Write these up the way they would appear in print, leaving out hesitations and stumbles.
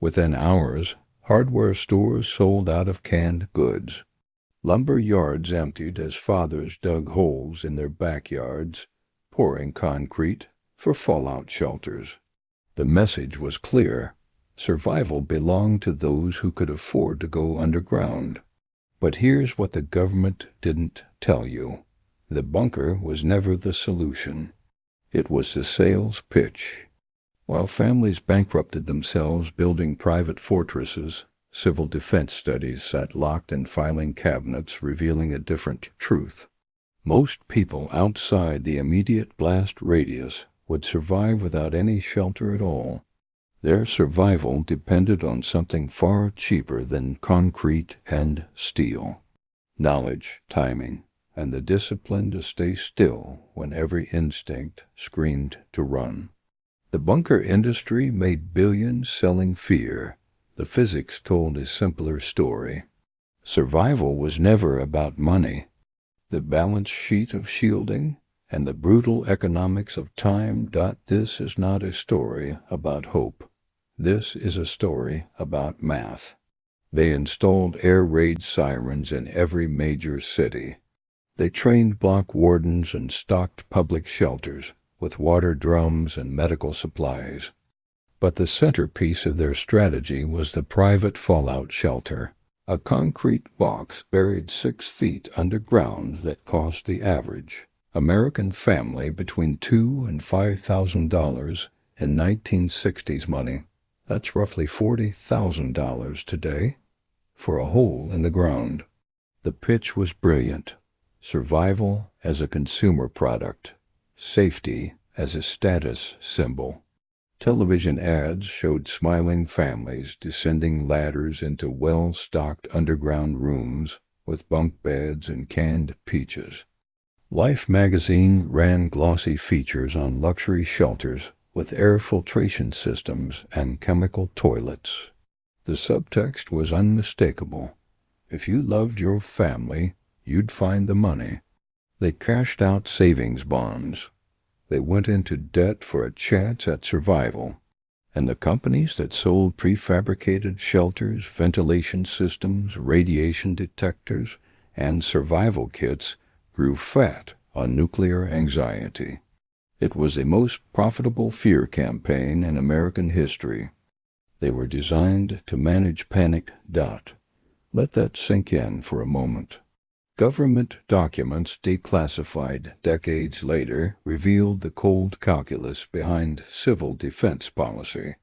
Within hours, hardware stores sold out of canned goods. Lumber yards emptied as fathers dug holes in their backyards, pouring concrete for fallout shelters. The message was clear. Survival belonged to those who could afford to go underground. But here's what the government didn't tell you. The bunker was never the solution. It was the sales pitch. While families bankrupted themselves building private fortresses, civil defense studies sat locked in filing cabinets revealing a different truth. Most people outside the immediate blast radius would survive without any shelter at all. Their survival depended on something far cheaper than concrete and steel: knowledge, timing, and the discipline to stay still when every instinct screamed to run. The bunker industry made billions selling fear. The physics told a simpler story. Survival was never about money. The balance sheet of shielding and the brutal economics of time. This is not a story about hope. This is a story about math. They installed air raid sirens in every major city. They trained block wardens and stocked public shelters with water drums and medical supplies. But the centerpiece of their strategy was the private fallout shelter, a concrete box buried 6 feet underground that cost the average American family between $2,000 and $5,000 in 1960s money. That's roughly $40,000 today for a hole in the ground. The pitch was brilliant. Survival as a consumer product, safety as a status symbol. Television ads showed smiling families descending ladders into well-stocked underground rooms with bunk beds and canned peaches. Life magazine ran glossy features on luxury shelters with air filtration systems and chemical toilets. The subtext was unmistakable. If you loved your family, you'd find the money. They cashed out savings bonds. They went into debt for a chance at survival. And the companies that sold prefabricated shelters, ventilation systems, radiation detectors, and survival kits grew fat on nuclear anxiety. It was the most profitable fear campaign in American history. They were designed to manage panic. Let that sink in for a moment. Government documents declassified decades later revealed the cold calculus behind civil defense policy.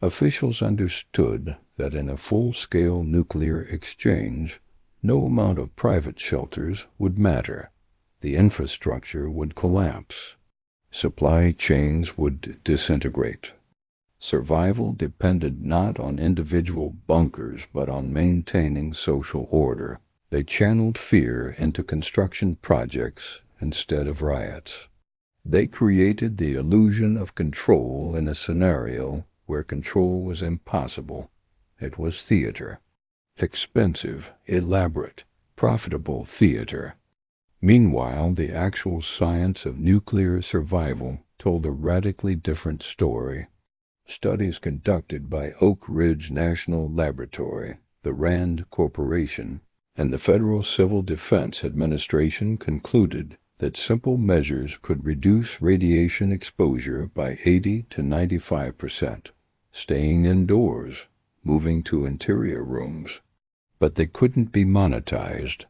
Officials understood that in a full-scale nuclear exchange, no amount of private shelters would matter. The infrastructure would collapse. Supply chains would disintegrate. Survival depended not on individual bunkers but on maintaining social order. They channeled fear into construction projects instead of riots. They created the illusion of control in a scenario where control was impossible. It was theater. Expensive, elaborate, profitable theater. Meanwhile, the actual science of nuclear survival told a radically different story. Studies conducted by Oak Ridge National Laboratory, the Rand Corporation, and the Federal Civil Defense Administration concluded that simple measures could reduce radiation exposure by 80 to 95%, staying indoors, moving to interior rooms. But they couldn't be monetized,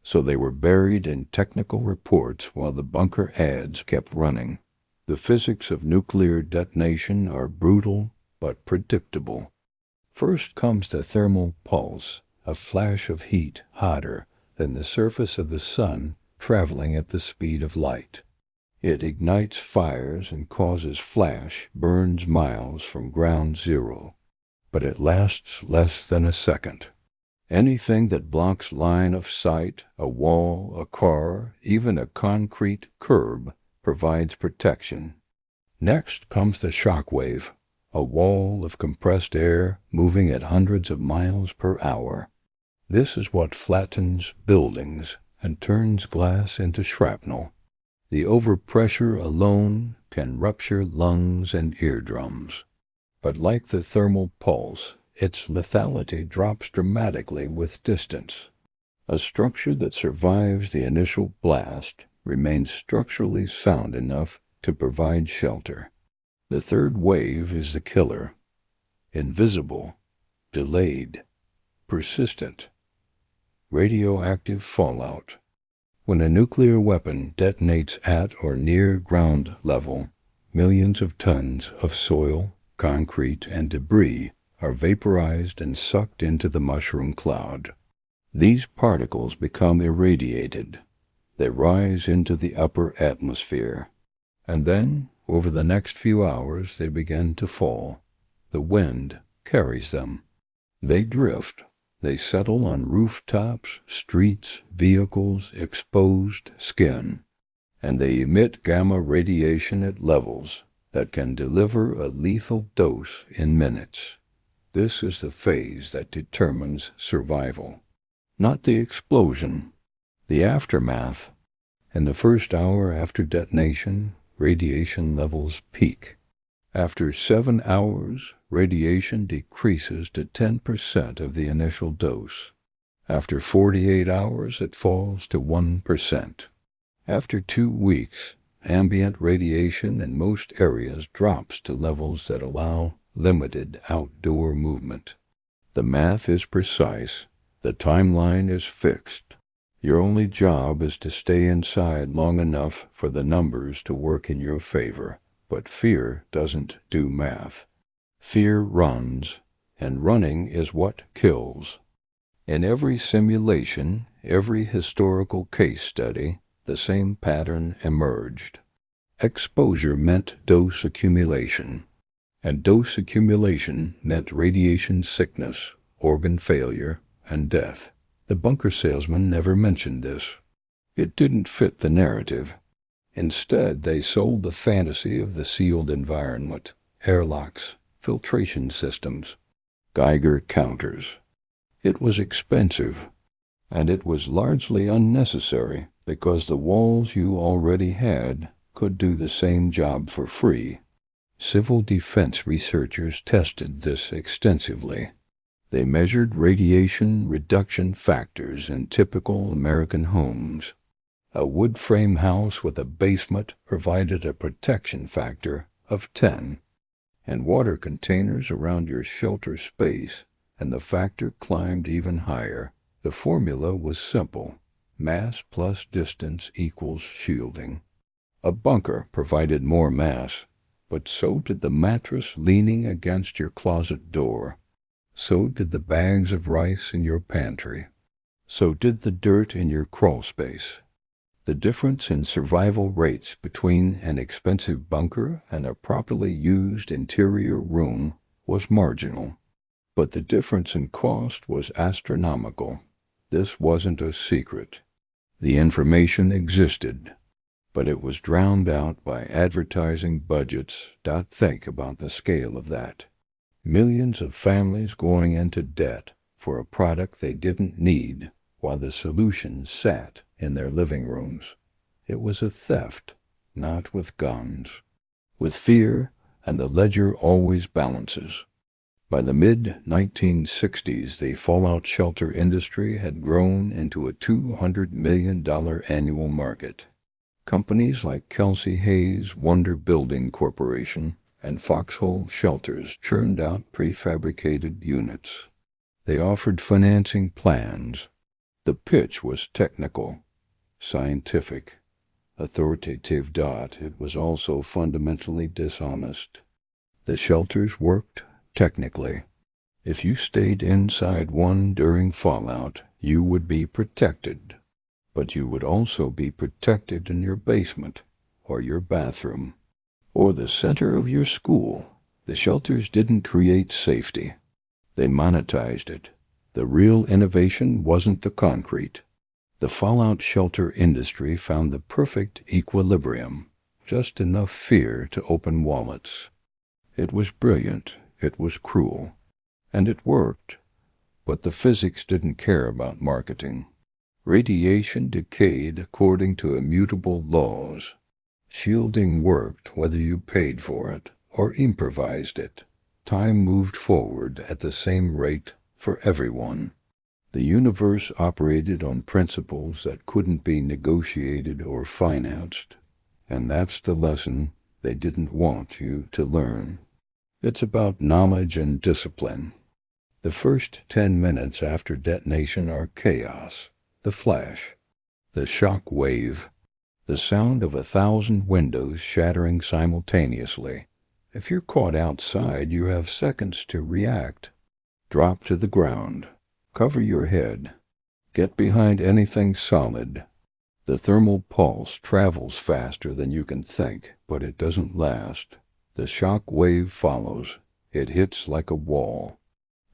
so they were buried in technical reports while the bunker ads kept running. The physics of nuclear detonation are brutal but predictable. First comes the thermal pulse, a flash of heat hotter than the surface of the sun traveling at the speed of light. It ignites fires and causes flash burns miles from ground zero, but it lasts less than a second. Anything that blocks line of sight, a wall, a car, even a concrete curb, provides protection. Next comes the shock wave, a wall of compressed air moving at hundreds of miles per hour. This is what flattens buildings and turns glass into shrapnel. The overpressure alone can rupture lungs and eardrums. But like the thermal pulse, its lethality drops dramatically with distance. A structure that survives the initial blast remains structurally sound enough to provide shelter. The third wave is the killer. Invisible, delayed, persistent. Radioactive fallout. When a nuclear weapon detonates at or near ground level, millions of tons of soil, concrete, and debris are vaporized and sucked into the mushroom cloud. These particles become irradiated. They rise into the upper atmosphere. And then, over the next few hours, they begin to fall. The wind carries them. They drift. They settle on rooftops, streets, vehicles, exposed skin. And they emit gamma radiation at levels that can deliver a lethal dose in minutes. This is the phase that determines survival. Not the explosion, the aftermath. In the first hour after detonation, radiation levels peak. After 7 hours, radiation decreases to 10% of the initial dose. After 48 hours, it falls to 1%. After 2 weeks, ambient radiation in most areas drops to levels that allow limited outdoor movement. The math is precise. The timeline is fixed. Your only job is to stay inside long enough for the numbers to work in your favor. But fear doesn't do math. Fear runs, and running is what kills. In every simulation, every historical case study, the same pattern emerged. Exposure meant dose accumulation, and dose accumulation meant radiation sickness, organ failure, and death. The bunker salesman never mentioned this. It didn't fit the narrative. Instead, they sold the fantasy of the sealed environment, airlocks, filtration systems, Geiger counters. It was expensive, and it was largely unnecessary because the walls you already had could do the same job for free. Civil defense researchers tested this extensively. They measured radiation reduction factors in typical American homes. A wood frame house with a basement provided a protection factor of 10, and water containers around your shelter space, and the factor climbed even higher. The formula was simple. Mass plus distance equals shielding. A bunker provided more mass, but so did the mattress leaning against your closet door. So did the bags of rice in your pantry. So did the dirt in your crawl space. The difference in survival rates between an expensive bunker and a properly used interior room was marginal, but the difference in cost was astronomical. This wasn't a secret. The information existed, but it was drowned out by advertising budgets. Think about the scale of that. Millions of families going into debt for a product they didn't need, while the solution sat in their living rooms. It was a theft, not with guns. With fear, and the ledger always balances. By the mid-1960s, the fallout shelter industry had grown into a $200 million annual market. Companies like Kelsey Hayes Wonder Building Corporation and Foxhole Shelters churned out prefabricated units. They offered financing plans. The pitch was technical, scientific, authoritative. It was also fundamentally dishonest. The shelters worked technically. If you stayed inside one during fallout, you would be protected. But you would also be protected in your basement, or your bathroom, or the center of your school. The shelters didn't create safety. They monetized it. The real innovation wasn't the concrete. The fallout shelter industry found the perfect equilibrium, just enough fear to open wallets. It was brilliant, it was cruel, and it worked. But the physics didn't care about marketing. Radiation decayed according to immutable laws. Shielding worked whether you paid for it or improvised it. Time moved forward at the same rate for everyone. The universe operated on principles that couldn't be negotiated or financed, and that's the lesson they didn't want you to learn. It's about knowledge and discipline. The first 10 minutes after detonation are chaos, the flash, the shock wave, the sound of 1,000 windows shattering simultaneously. If you're caught outside, you have seconds to react. Drop to the ground. Cover your head. Get behind anything solid. The thermal pulse travels faster than you can think, but it doesn't last. The shock wave follows. It hits like a wall.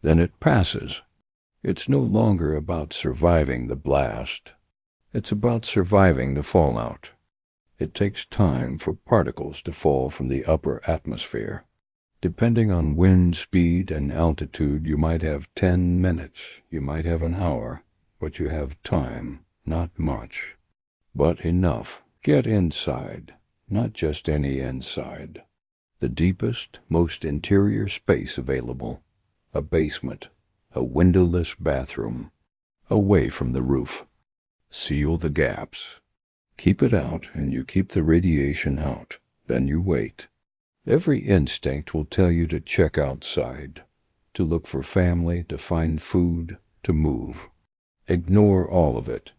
Then it passes. It's no longer about surviving the blast. It's about surviving the fallout. It takes time for particles to fall from the upper atmosphere. Depending on wind speed and altitude, you might have 10 minutes, you might have an hour, but you have time, not much. But enough. Get inside, not just any inside. The deepest, most interior space available. A basement, a windowless bathroom, away from the roof. Seal the gaps. Keep it out, and you keep the radiation out. Then you wait. Every instinct will tell you to check outside, to look for family, to find food, to move. Ignore all of it.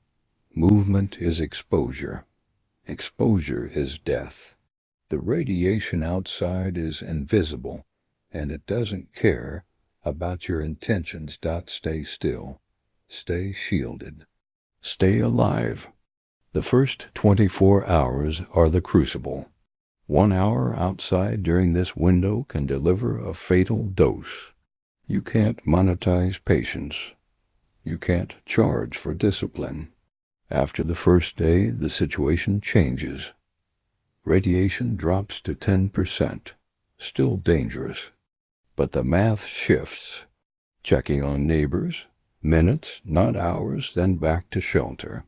Movement is exposure. Exposure is death. The radiation outside is invisible, and it doesn't care about your intentions. Stay still. Stay shielded. Stay alive. The first 24 hours are the crucible. 1 hour outside during this window can deliver a fatal dose. You can't monetize patience. You can't charge for discipline. After the first day, the situation changes. Radiation drops to 10%, still dangerous. But the math shifts. Checking on neighbors, minutes, not hours, then back to shelter.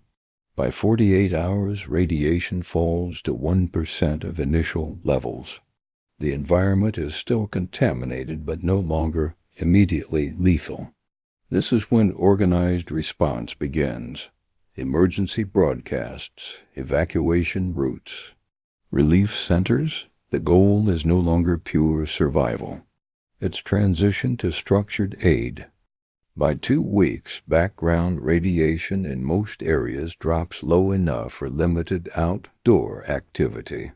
By 48 hours, radiation falls to 1% of initial levels. The environment is still contaminated, but no longer immediately lethal. This is when organized response begins. Emergency broadcasts, evacuation routes, relief centers. The goal is no longer pure survival. It's transition to structured aid. By 2 weeks, background radiation in most areas drops low enough for limited outdoor activity.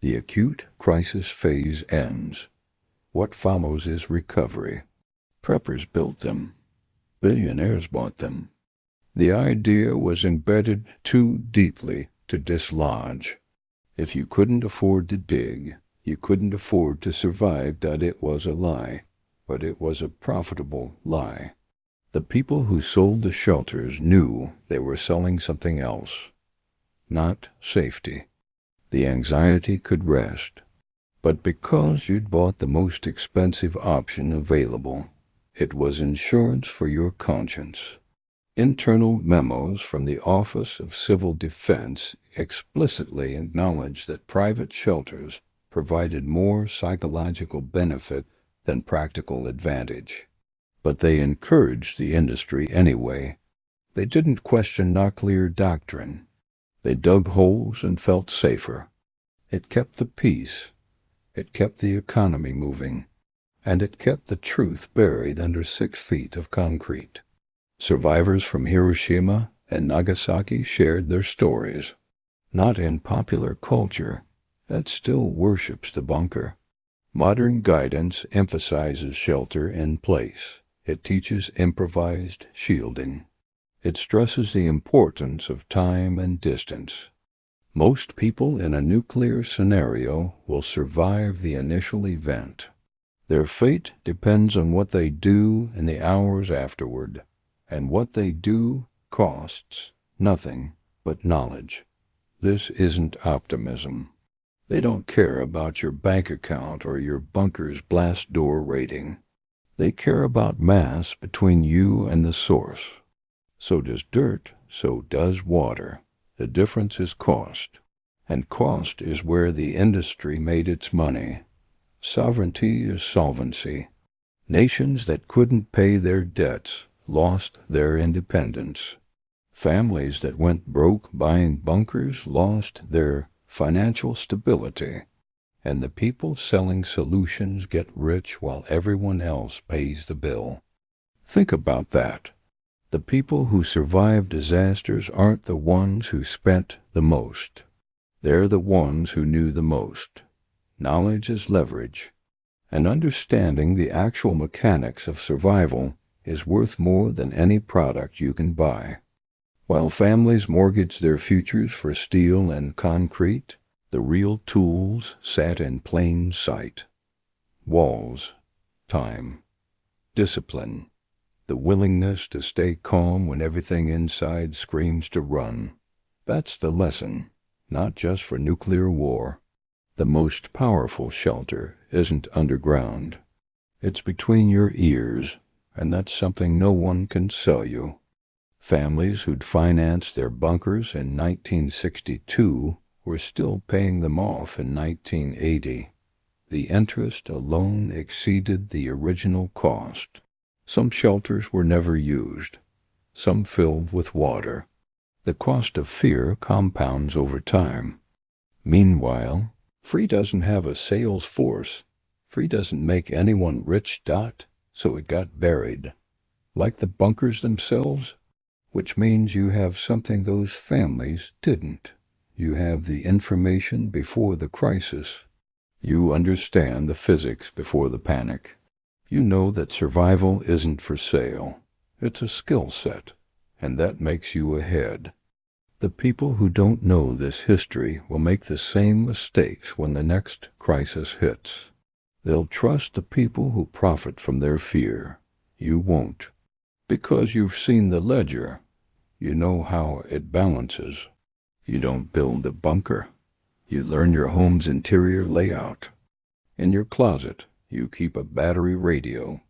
The acute crisis phase ends. What follows is recovery. Preppers built them. Billionaires bought them. The idea was embedded too deeply to dislodge. If you couldn't afford to dig, you couldn't afford to survive. It was a lie, but it was a profitable lie. The people who sold the shelters knew they were selling something else, not safety. The anxiety could rest. But because you'd bought the most expensive option available, it was insurance for your conscience. Internal memos from the Office of Civil Defense explicitly acknowledged that private shelters provided more psychological benefit than practical advantage. But they encouraged the industry anyway. They didn't question nuclear doctrine. They dug holes and felt safer. It kept the peace. It kept the economy moving. And it kept the truth buried under 6 feet of concrete. Survivors from Hiroshima and Nagasaki shared their stories. Not in popular culture. That still worships the bunker. Modern guidance emphasizes shelter in place. It teaches improvised shielding. It stresses the importance of time and distance. Most people in a nuclear scenario will survive the initial event. Their fate depends on what they do in the hours afterward, and what they do costs nothing but knowledge. This isn't optimism. They don't care about your bank account or your bunker's blast door rating. They care about mass between you and the source. So does dirt, so does water. The difference is cost. And cost is where the industry made its money. Sovereignty is solvency. Nations that couldn't pay their debts lost their independence. Families that went broke buying bunkers lost their financial stability. And the people selling solutions get rich while everyone else pays the bill. Think about that. The people who survive disasters aren't the ones who spent the most. They're the ones who knew the most. Knowledge is leverage, and understanding the actual mechanics of survival is worth more than any product you can buy. While families mortgage their futures for steel and concrete, the real tools sat in plain sight. Walls, time, discipline, the willingness to stay calm when everything inside screams to run. That's the lesson, not just for nuclear war. The most powerful shelter isn't underground. It's between your ears, and that's something no one can sell you. Families who'd financed their bunkers in 1962 were still paying them off in 1980. The interest alone exceeded the original cost. Some shelters were never used, some filled with water. The cost of fear compounds over time. Meanwhile, free doesn't have a sales force. Free doesn't make anyone rich. So it got buried. Like the bunkers themselves, which means you have something those families didn't. You have the information before the crisis. You understand the physics before the panic. You know that survival isn't for sale. It's a skill set, and that makes you ahead. The people who don't know this history will make the same mistakes when the next crisis hits. They'll trust the people who profit from their fear. You won't. Because you've seen the ledger. You know how it balances. You don't build a bunker. You learn your home's interior layout. In your closet, you keep a battery radio.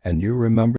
And you remember